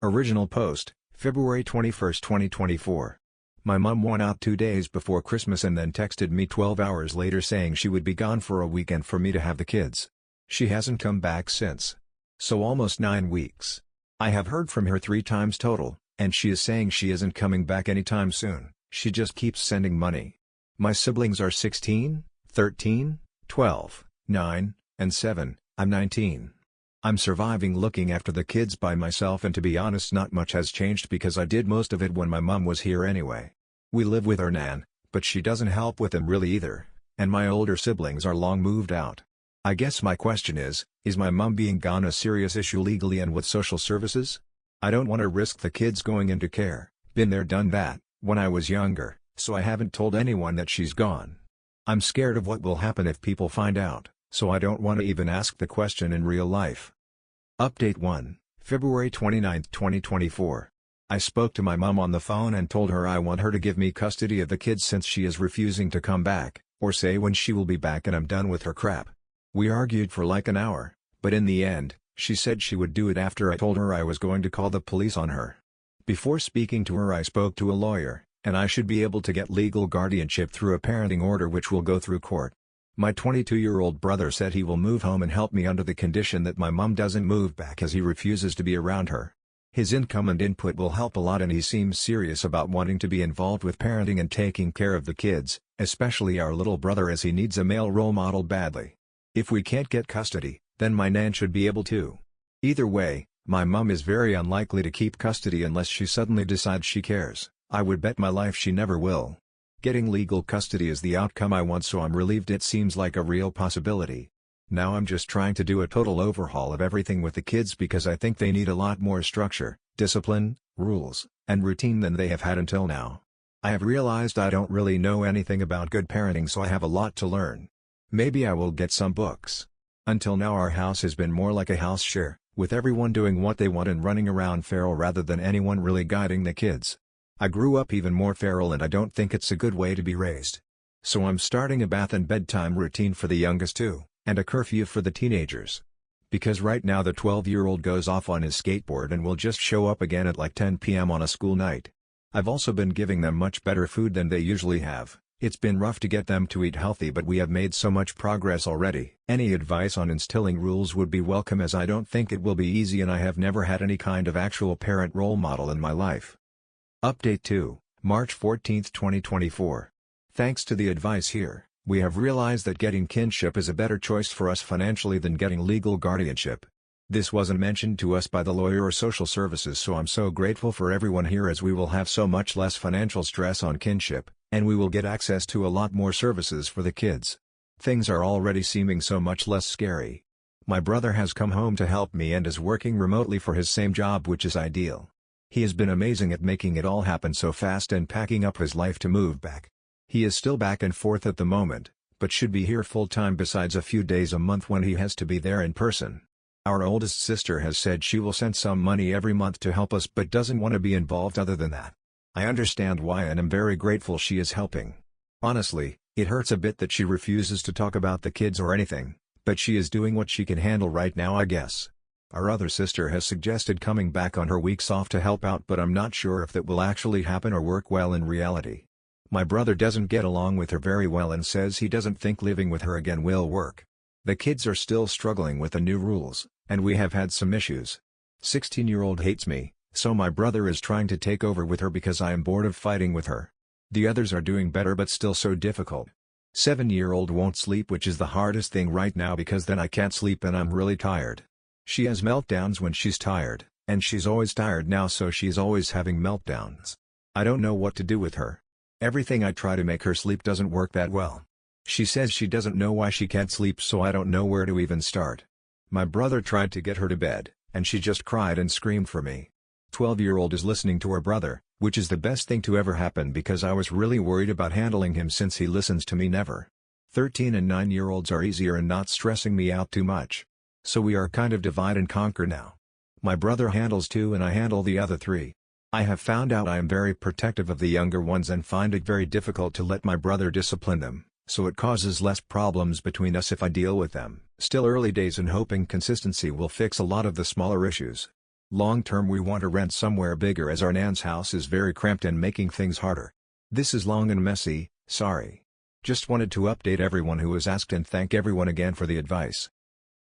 Original post, February 21, 2024. My mom went out 2 days before Christmas and then texted me 12 hours later saying she would be gone for a weekend for me to have the kids. She hasn't come back since. So almost 9 weeks. I have heard from her 3 times total, and she is saying she isn't coming back anytime soon. She just keeps sending money. My siblings are 16, 13, 12, 9, and 7, I'm 19. I'm surviving looking after the kids by myself, and to be honest not much has changed because I did most of it when my mom was here anyway. We live with her nan, but she doesn't help with them really either, and my older siblings are long moved out. I guess my question is my mom being gone a serious issue legally and with social services? I don't want to risk the kids going into care, been there done that, when I was younger, so I haven't told anyone that she's gone. I'm scared of what will happen if people find out, so I don't want to even ask the question in real life. Update 1, February 29, 2024. I spoke to my mom on the phone and told her I want her to give me custody of the kids since she is refusing to come back, or say when she will be back and I'm done with her crap. We argued for like an hour, but in the end, she said she would do it after I told her I was going to call the police on her. Before speaking to her I spoke to a lawyer, and I should be able to get legal guardianship through a parenting order which will go through court. My 22-year-old brother said he will move home and help me under the condition that my mom doesn't move back as he refuses to be around her. His income and input will help a lot and he seems serious about wanting to be involved with parenting and taking care of the kids, especially our little brother as he needs a male role model badly. If we can't get custody, then my nan should be able to. Either way, my mom is very unlikely to keep custody unless she suddenly decides she cares. I would bet my life she never will. Getting legal custody is the outcome I want, so I'm relieved it seems like a real possibility. Now I'm just trying to do a total overhaul of everything with the kids because I think they need a lot more structure, discipline, rules, and routine than they have had until now. I have realized I don't really know anything about good parenting, so I have a lot to learn. Maybe I will get some books. Until now our house has been more like a house share, with everyone doing what they want and running around feral rather than anyone really guiding the kids. I grew up even more feral and I don't think it's a good way to be raised. So I'm starting a bath and bedtime routine for the youngest too, and a curfew for the teenagers. Because right now the 12-year-old goes off on his skateboard and will just show up again at like 10 p.m. on a school night. I've also been giving them much better food than they usually have. It's been rough to get them to eat healthy, but we have made so much progress already. Any advice on instilling rules would be welcome as I don't think it will be easy and I have never had any kind of actual parent role model in my life. Update 2, March 14, 2024. Thanks to the advice here, we have realized that getting kinship is a better choice for us financially than getting legal guardianship. This wasn't mentioned to us by the lawyer or social services, so I'm so grateful for everyone here as we will have so much less financial stress on kinship, and we will get access to a lot more services for the kids. Things are already seeming so much less scary. My brother has come home to help me and is working remotely for his same job, which is ideal. He has been amazing at making it all happen so fast and packing up his life to move back. He is still back and forth at the moment, but should be here full-time besides a few days a month when he has to be there in person. Our oldest sister has said she will send some money every month to help us but doesn't want to be involved other than that. I understand why and am very grateful she is helping. Honestly, it hurts a bit that she refuses to talk about the kids or anything, but she is doing what she can handle right now, I guess. Our other sister has suggested coming back on her weeks off to help out, but I'm not sure if that will actually happen or work well in reality. My brother doesn't get along with her very well and says he doesn't think living with her again will work. The kids are still struggling with the new rules, and we have had some issues. 16-year-old hates me, so my brother is trying to take over with her because I am bored of fighting with her. The others are doing better but still so difficult. 7-year-old won't sleep, which is the hardest thing right now because then I can't sleep and I'm really tired. She has meltdowns when she's tired, and she's always tired now, so she's always having meltdowns. I don't know what to do with her. Everything I try to make her sleep doesn't work that well. She says she doesn't know why she can't sleep, so I don't know where to even start. My brother tried to get her to bed, and she just cried and screamed for me. 12-year-old is listening to her brother, which is the best thing to ever happen because I was really worried about handling him since he listens to me never. 13 and 9-year-olds are easier and not stressing me out too much. So we are kind of divide and conquer now. My brother handles 2 and I handle the other 3. I have found out I am very protective of the younger ones and find it very difficult to let my brother discipline them, so it causes less problems between us if I deal with them. Still early days and hoping consistency will fix a lot of the smaller issues. Long term we want to rent somewhere bigger as our nan's house is very cramped and making things harder. This is long and messy, sorry. Just wanted to update everyone who has asked and thank everyone again for the advice.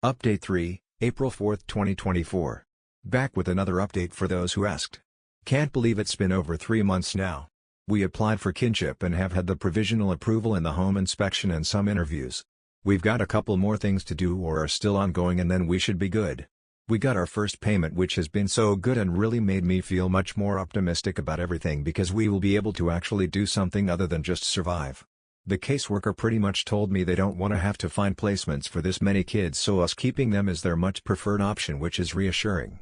Update 3, April 4, 2024. Back with another update for those who asked. Can't believe it's been over 3 months now. We applied for kinship and have had the provisional approval and the home inspection and some interviews. We've got a couple more things to do or are still ongoing and then we should be good. We got our first payment which has been so good and really made me feel much more optimistic about everything because we will be able to actually do something other than just survive. The caseworker pretty much told me they don't want to have to find placements for this many kids, so us keeping them is their much preferred option, which is reassuring.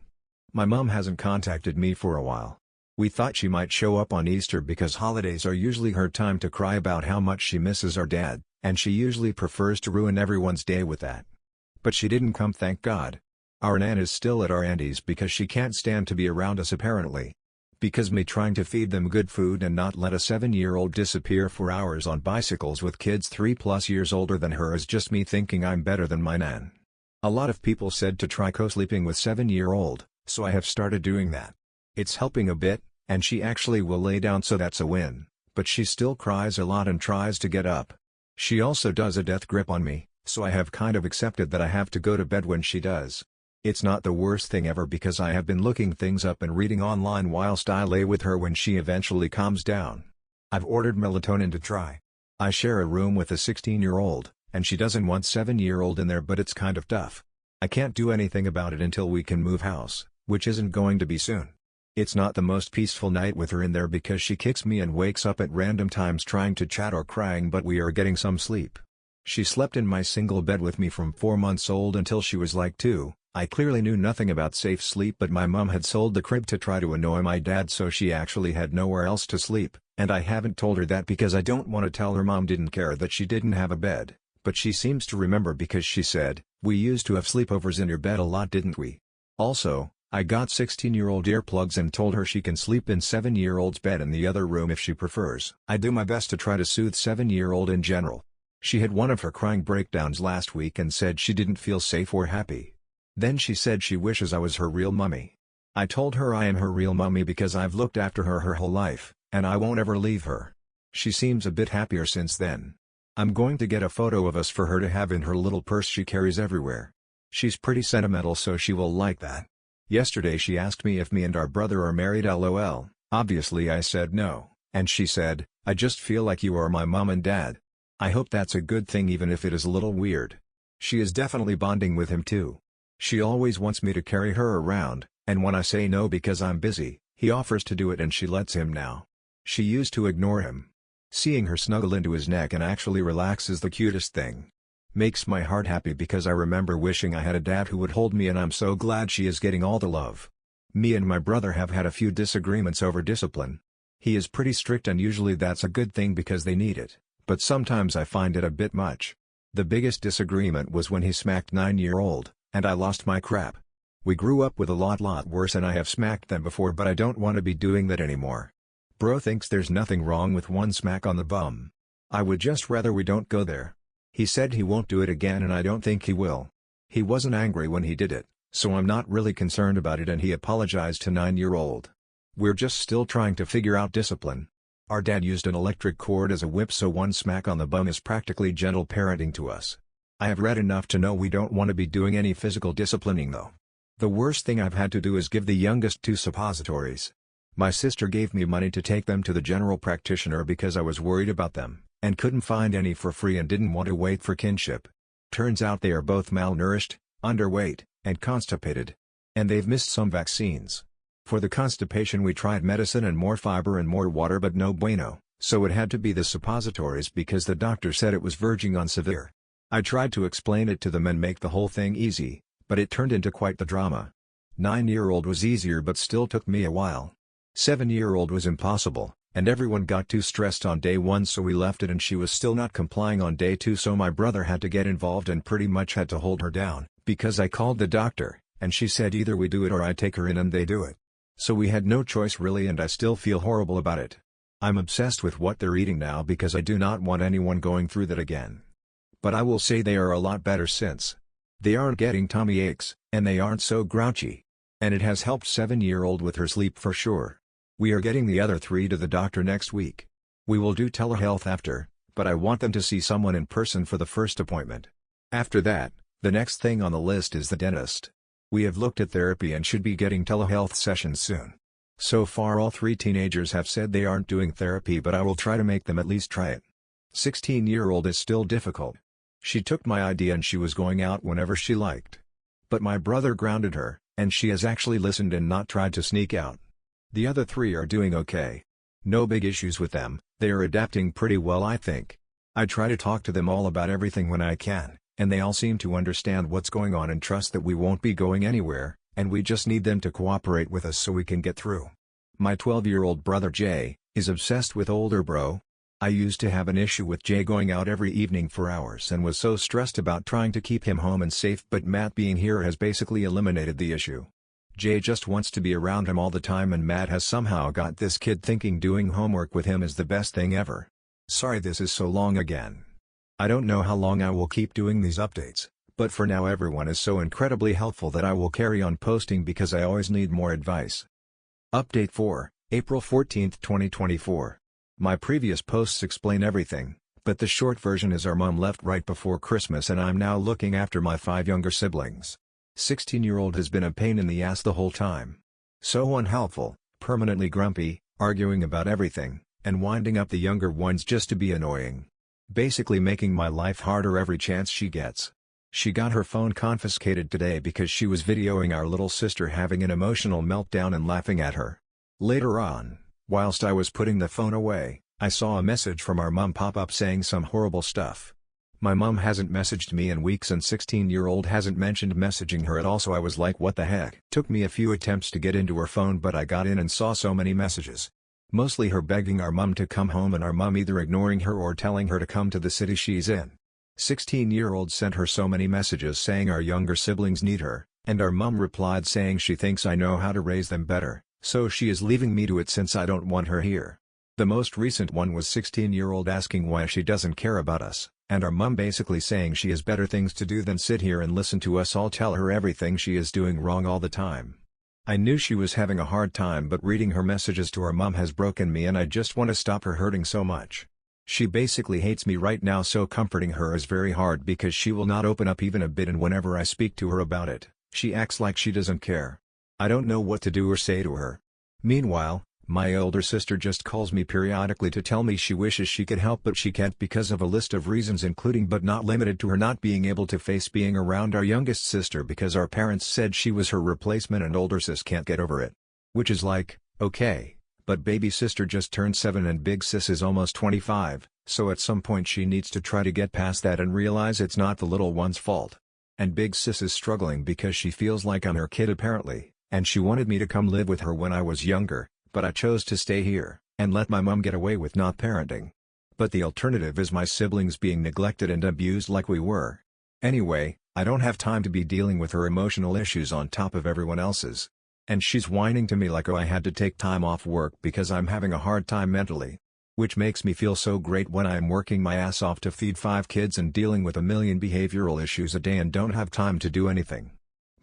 My mom hasn't contacted me for a while. We thought she might show up on Easter because holidays are usually her time to cry about how much she misses our dad, and she usually prefers to ruin everyone's day with that. But she didn't come, thank God. Our nan is still at our auntie's because she can't stand to be around us apparently. Because me trying to feed them good food and not let a 7-year-old disappear for hours on bicycles with kids 3+ years older than her is just me thinking I'm better than my nan. A lot of people said to try co-sleeping with 7-year-old, so I have started doing that. It's helping a bit, and she actually will lay down, so that's a win, but she still cries a lot and tries to get up. She also does a death grip on me, so I have kind of accepted that I have to go to bed when she does. It's not the worst thing ever because I have been looking things up and reading online whilst I lay with her when she eventually calms down. I've ordered melatonin to try. I share a room with a 16-year-old, and she doesn't want 7-year-old in there, but it's kind of tough. I can't do anything about it until we can move house, which isn't going to be soon. It's not the most peaceful night with her in there because she kicks me and wakes up at random times trying to chat or crying, but we are getting some sleep. She slept in my single bed with me from 4 months old until she was like 2. I clearly knew nothing about safe sleep, but my mom had sold the crib to try to annoy my dad, so she actually had nowhere else to sleep, and I haven't told her that because I don't want to tell her mom didn't care that she didn't have a bed, but she seems to remember because she said, "We used to have sleepovers in your bed a lot, didn't we?" Also, I got 16-year-old earplugs and told her she can sleep in 7-year-old's bed in the other room if she prefers. I do my best to try to soothe 7-year-old in general. She had one of her crying breakdowns last week and said she didn't feel safe or happy. Then she said she wishes I was her real mummy. I told her I am her real mummy because I've looked after her whole life, and I won't ever leave her. She seems a bit happier since then. I'm going to get a photo of us for her to have in her little purse she carries everywhere. She's pretty sentimental, so she will like that. Yesterday she asked me if me and our brother are married, lol. Obviously I said no, and she said, "I just feel like you are my mom and dad." I hope that's a good thing even if it is a little weird. She is definitely bonding with him too. She always wants me to carry her around, and when I say no because I'm busy, he offers to do it and she lets him now. She used to ignore him. Seeing her snuggle into his neck and actually relax is the cutest thing. Makes my heart happy because I remember wishing I had a dad who would hold me, and I'm so glad she is getting all the love. Me and my brother have had a few disagreements over discipline. He is pretty strict and usually that's a good thing because they need it, but sometimes I find it a bit much. The biggest disagreement was when he smacked 9-year-old, and I lost my crap. We grew up with a lot worse and I have smacked them before, but I don't want to be doing that anymore. Bro thinks there's nothing wrong with one smack on the bum. I would just rather we don't go there. He said he won't do it again and I don't think he will. He wasn't angry when he did it, so I'm not really concerned about it, and he apologized to 9-year-old. We're just still trying to figure out discipline. Our dad used an electric cord as a whip, so one smack on the bum is practically gentle parenting to us. I have read enough to know we don't want to be doing any physical disciplining though. The worst thing I've had to do is give the youngest 2 suppositories. My sister gave me money to take them to the general practitioner because I was worried about them, and couldn't find any for free and didn't want to wait for kinship. Turns out they are both malnourished, underweight, and constipated. And they've missed some vaccines. For the constipation we tried medicine and more fiber and more water, but no bueno, so it had to be the suppositories because the doctor said it was verging on severe. I tried to explain it to them and make the whole thing easy, but it turned into quite the drama. 9-year-old was easier but still took me a while. 7-year-old was impossible, and everyone got too stressed on day 1, so we left it, and she was still not complying on day 2, so my brother had to get involved and pretty much had to hold her down, because I called the doctor, and she said either we do it or I take her in and they do it. So we had no choice really, and I still feel horrible about it. I'm obsessed with what they're eating now because I do not want anyone going through that again. But I will say they are a lot better since. They aren't getting tummy aches, and they aren't so grouchy. And it has helped 7-year-old with her sleep for sure. We are getting the other 3 to the doctor next week. We will do telehealth after, but I want them to see someone in person for the first appointment. After that, the next thing on the list is the dentist. We have looked at therapy and should be getting telehealth sessions soon. So far all 3 teenagers have said they aren't doing therapy, but I will try to make them at least try it. 16-year-old is still difficult. She took my idea and she was going out whenever she liked. But my brother grounded her, and she has actually listened and not tried to sneak out. The other 3 are doing okay. No big issues with them, they are adapting pretty well I think. I try to talk to them all about everything when I can, and they all seem to understand what's going on and trust that we won't be going anywhere, and we just need them to cooperate with us so we can get through. My 12-year-old brother Jay is obsessed with older bro. I used to have an issue with Jay going out every evening for hours and was so stressed about trying to keep him home and safe, but Matt being here has basically eliminated the issue. Jay just wants to be around him all the time, and Matt has somehow got this kid thinking doing homework with him is the best thing ever. Sorry this is so long again. I don't know how long I will keep doing these updates, but for now everyone is so incredibly helpful that I will carry on posting because I always need more advice. Update 4, April 14, 2024. My previous posts explain everything, but the short version is our mom left right before Christmas and I'm now looking after my 5 younger siblings. 16-year-old has been a pain in the ass the whole time. So unhelpful, permanently grumpy, arguing about everything, and winding up the younger ones just to be annoying. Basically making my life harder every chance she gets. She got her phone confiscated today because she was videoing our little sister having an emotional meltdown and laughing at her. Later on, whilst I was putting the phone away, I saw a message from our mom pop up saying some horrible stuff. My mom hasn't messaged me in weeks and 16-year-old hasn't mentioned messaging her at all, so I was like what the heck. Took me a few attempts to get into her phone, but I got in and saw so many messages. Mostly her begging our mom to come home and our mom either ignoring her or telling her to come to the city she's in. 16-year-old sent her so many messages saying our younger siblings need her, and our mom replied saying she thinks I know how to raise them better, so she is leaving me to it since I don't want her here. The most recent one was 16-year-old asking why she doesn't care about us, and our mom basically saying she has better things to do than sit here and listen to us all tell her everything she is doing wrong all the time. I knew she was having a hard time, but reading her messages to her mom has broken me and I just want to stop her hurting so much. She basically hates me right now, so comforting her is very hard because she will not open up even a bit, and whenever I speak to her about it, she acts like she doesn't care. I don't know what to do or say to her. Meanwhile, my older sister just calls me periodically to tell me she wishes she could help but she can't because of a list of reasons, including but not limited to her not being able to face being around our youngest sister because our parents said she was her replacement and older sis can't get over it. Which is like, okay, but baby sister just turned 7 and big sis is almost 25, so at some point she needs to try to get past that and realize it's not the little one's fault. And big sis is struggling because she feels like I'm her kid apparently, and she wanted me to come live with her when I was younger, but I chose to stay here, and let my mom get away with not parenting. But the alternative is my siblings being neglected and abused like we were. Anyway, I don't have time to be dealing with her emotional issues on top of everyone else's. And she's whining to me like oh I had to take time off work because I'm having a hard time mentally. Which makes me feel so great when I'm working my ass off to feed 5 kids and dealing with a million behavioral issues a day and don't have time to do anything.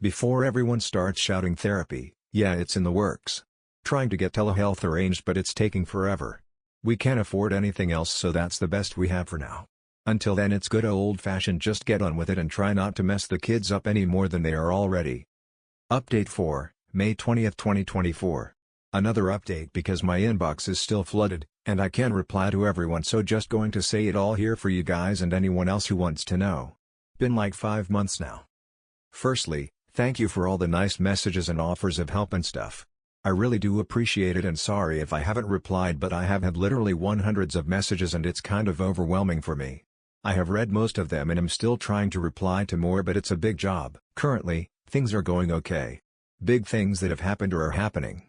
Before everyone starts shouting therapy, yeah, it's in the works. Trying to get telehealth arranged, but it's taking forever. We can't afford anything else, so that's the best we have for now. Until then it's good old-fashioned just get on with it and try not to mess the kids up any more than they are already. Update 4, May 20, 2024. Another update because my inbox is still flooded, and I can't reply to everyone, so just going to say it all here for you guys and anyone else who wants to know. Been like 5 months now. Firstly, thank you for all the nice messages and offers of help and stuff. I really do appreciate it, and sorry if I haven't replied, but I have had literally hundreds of messages and it's kind of overwhelming for me. I have read most of them and am still trying to reply to more, but it's a big job. Currently, things are going okay. Big things that have happened or are happening.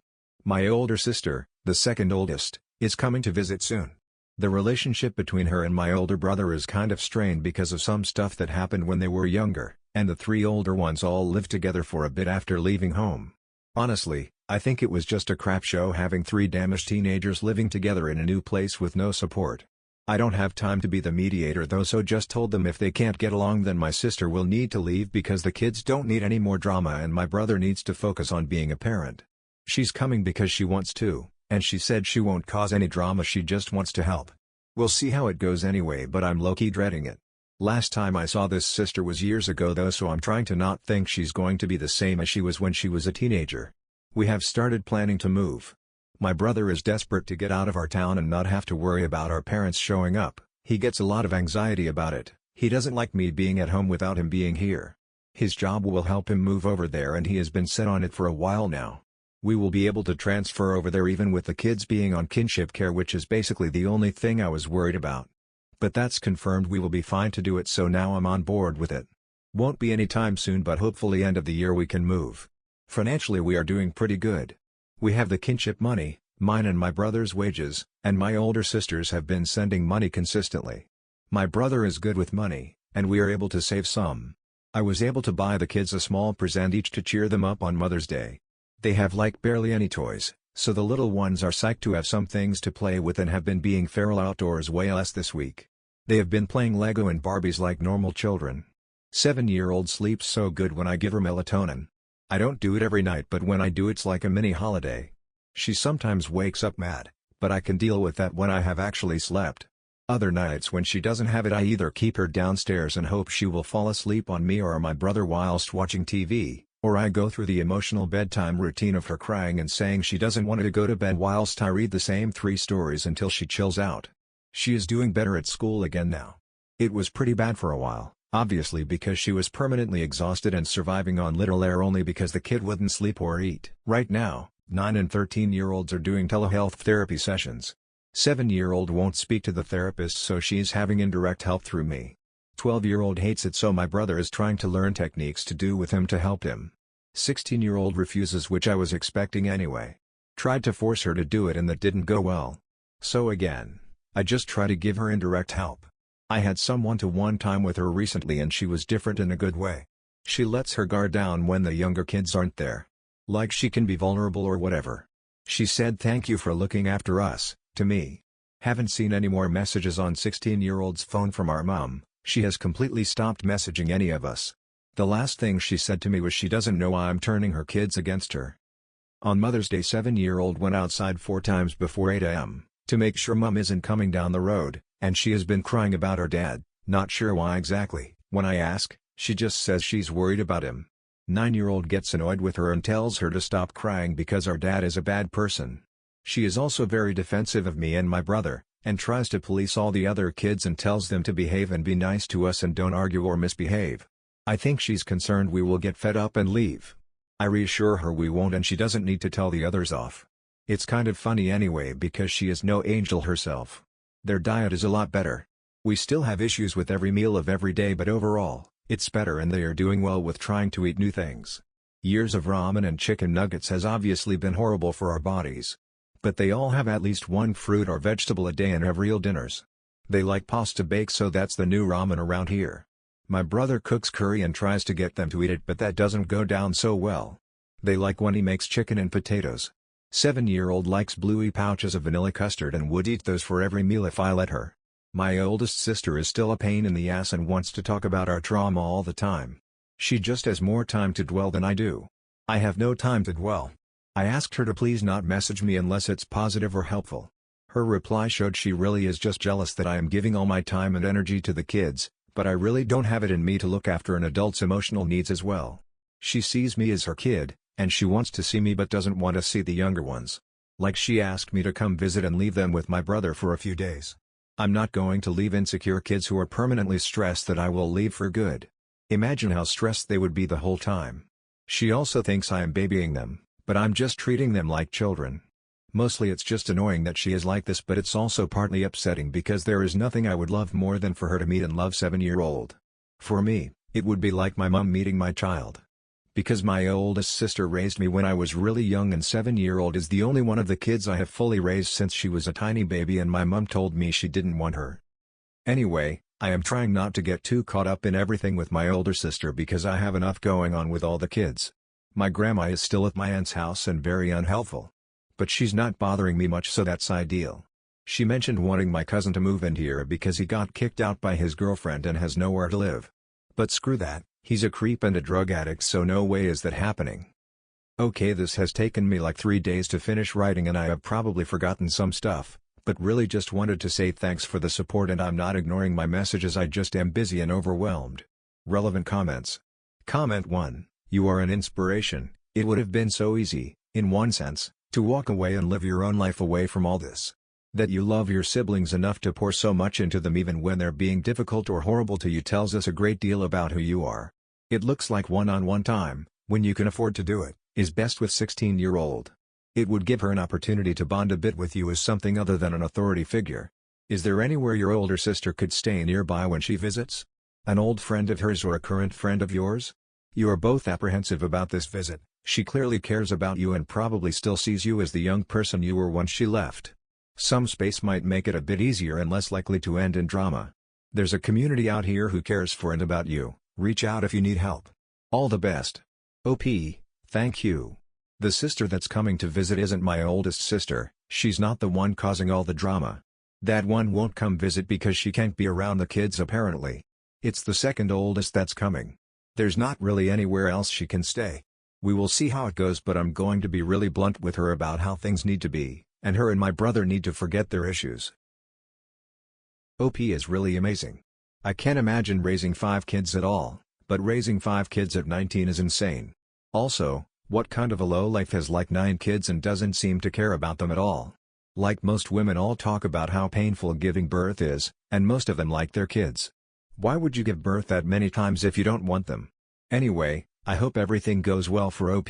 My older sister, the second oldest, is coming to visit soon. The relationship between her and my older brother is kind of strained because of some stuff that happened when they were younger, and the 3 older ones all lived together for a bit after leaving home. Honestly, I think it was just a crap show having 3 damaged teenagers living together in a new place with no support. I don't have time to be the mediator though, so just told them if they can't get along then my sister will need to leave because the kids don't need any more drama and my brother needs to focus on being a parent. She's coming because she wants to, and she said she won't cause any drama, she just wants to help. We'll see how it goes anyway, but I'm low-key dreading it. Last time I saw this sister was years ago though, so I'm trying to not think she's going to be the same as she was when she was a teenager. We have started planning to move. My brother is desperate to get out of our town and not have to worry about our parents showing up. He gets a lot of anxiety about it. He doesn't like me being at home without him being here. His job will help him move over there and he has been set on it for a while now. We will be able to transfer over there even with the kids being on kinship care, which is basically the only thing I was worried about. But that's confirmed, we will be fine to do it, so now I'm on board with it. Won't be any time soon, but hopefully end of the year we can move. Financially we are doing pretty good. We have the kinship money, mine and my brother's wages, and my older sisters have been sending money consistently. My brother is good with money, and we are able to save some. I was able to buy the kids a small present each to cheer them up on Mother's Day. They have like barely any toys, so the little ones are psyched to have some things to play with and have been being feral outdoors way less this week. They have been playing Lego and Barbies like normal children. 7-year-old sleeps so good when I give her melatonin. I don't do it every night, but when I do it's like a mini holiday. She sometimes wakes up mad, but I can deal with that when I have actually slept. Other nights when she doesn't have it, I either keep her downstairs and hope she will fall asleep on me or my brother whilst watching TV, or I go through the emotional bedtime routine of her crying and saying she doesn't want to go to bed whilst I read the same 3 stories until she chills out. She is doing better at school again now. It was pretty bad for a while, obviously because she was permanently exhausted and surviving on little air only because the kid wouldn't sleep or eat. Right now, 9 and 13-year-olds are doing telehealth therapy sessions. 7-year-old won't speak to the therapist, so she's having indirect help through me. 12-year-old hates it, so my brother is trying to learn techniques to do with him to help him. 16-year-old refuses, which I was expecting anyway. Tried to force her to do it and that didn't go well. So again, I just try to give her indirect help. I had some one-to-one time with her recently and she was different in a good way. She lets her guard down when the younger kids aren't there. Like she can be vulnerable or whatever. She said thank you for looking after us, to me. Haven't seen any more messages on 16-year-old's phone from our mom. She has completely stopped messaging any of us. The last thing she said to me was she doesn't know why I'm turning her kids against her. On Mother's Day, 7-year-old went outside 4 times before 8 a.m. to make sure mom isn't coming down the road, and she has been crying about her dad, not sure why exactly. When I ask, she just says she's worried about him. 9-year-old gets annoyed with her and tells her to stop crying because our dad is a bad person. She is also very defensive of me and my brother, and tries to police all the other kids and tells them to behave and be nice to us and don't argue or misbehave. I think she's concerned we will get fed up and leave. I reassure her we won't and she doesn't need to tell the others off. It's kind of funny anyway because she is no angel herself. Their diet is a lot better. We still have issues with every meal of every day, but overall, it's better and they are doing well with trying to eat new things. Years of ramen and chicken nuggets has obviously been horrible for our bodies. But they all have at least one fruit or vegetable a day and have real dinners. They like pasta bake, so that's the new ramen around here. My brother cooks curry and tries to get them to eat it, but that doesn't go down so well. They like when he makes chicken and potatoes. 7-year-old likes bluey pouches of vanilla custard and would eat those for every meal if I let her. My oldest sister is still a pain in the ass and wants to talk about our trauma all the time. She just has more time to dwell than I do. I have no time to dwell. I asked her to please not message me unless it's positive or helpful. Her reply showed she really is just jealous that I am giving all my time and energy to the kids, but I really don't have it in me to look after an adult's emotional needs as well. She sees me as her kid, and she wants to see me but doesn't want to see the younger ones. Like she asked me to come visit and leave them with my brother for a few days. I'm not going to leave insecure kids who are permanently stressed that I will leave for good. Imagine how stressed they would be the whole time. She also thinks I am babying them, but I'm just treating them like children. Mostly it's just annoying that she is like this, but it's also partly upsetting because there is nothing I would love more than for her to meet and love 7-year-old. For me, it would be like my mom meeting my child. Because my oldest sister raised me when I was really young and 7-year-old is the only one of the kids I have fully raised since she was a tiny baby and my mom told me she didn't want her. Anyway, I am trying not to get too caught up in everything with my older sister because I have enough going on with all the kids. My grandma is still at my aunt's house and very unhelpful. But she's not bothering me much, so that's ideal. She mentioned wanting my cousin to move in here because he got kicked out by his girlfriend and has nowhere to live. But screw that, he's a creep and a drug addict, so no way is that happening. Okay, this has taken me like 3 days to finish writing and I have probably forgotten some stuff, but really just wanted to say thanks for the support, and I'm not ignoring my messages, I just am busy and overwhelmed. Relevant comments. Comment 1. You are an inspiration. It would have been so easy, in one sense, to walk away and live your own life away from all this. That you love your siblings enough to pour so much into them even when they're being difficult or horrible to you tells us a great deal about who you are. It looks like one-on-one time, when you can afford to do it, is best with 16-year-old. It would give her an opportunity to bond a bit with you as something other than an authority figure. Is there anywhere your older sister could stay nearby when she visits? An old friend of hers or a current friend of yours? You are both apprehensive about this visit. She clearly cares about you and probably still sees you as the young person you were once she left. Some space might make it a bit easier and less likely to end in drama. There's a community out here who cares for and about you. Reach out if you need help. All the best. OP, thank you. The sister that's coming to visit isn't my oldest sister, she's not the one causing all the drama. That one won't come visit because she can't be around the kids apparently. It's the second oldest that's coming. There's not really anywhere else she can stay. We will see how it goes, but I'm going to be really blunt with her about how things need to be, and her and my brother need to forget their issues. OP is really amazing. I can't imagine raising 5 kids at all, but raising 5 kids at 19 is insane. Also, what kind of a lowlife has like 9 kids and doesn't seem to care about them at all? Like most women all talk about how painful giving birth is, and most of them like their kids. Why would you give birth that many times if you don't want them? Anyway, I hope everything goes well for OP.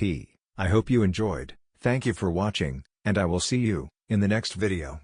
I hope you enjoyed. Thank you for watching, and I will see you in the next video.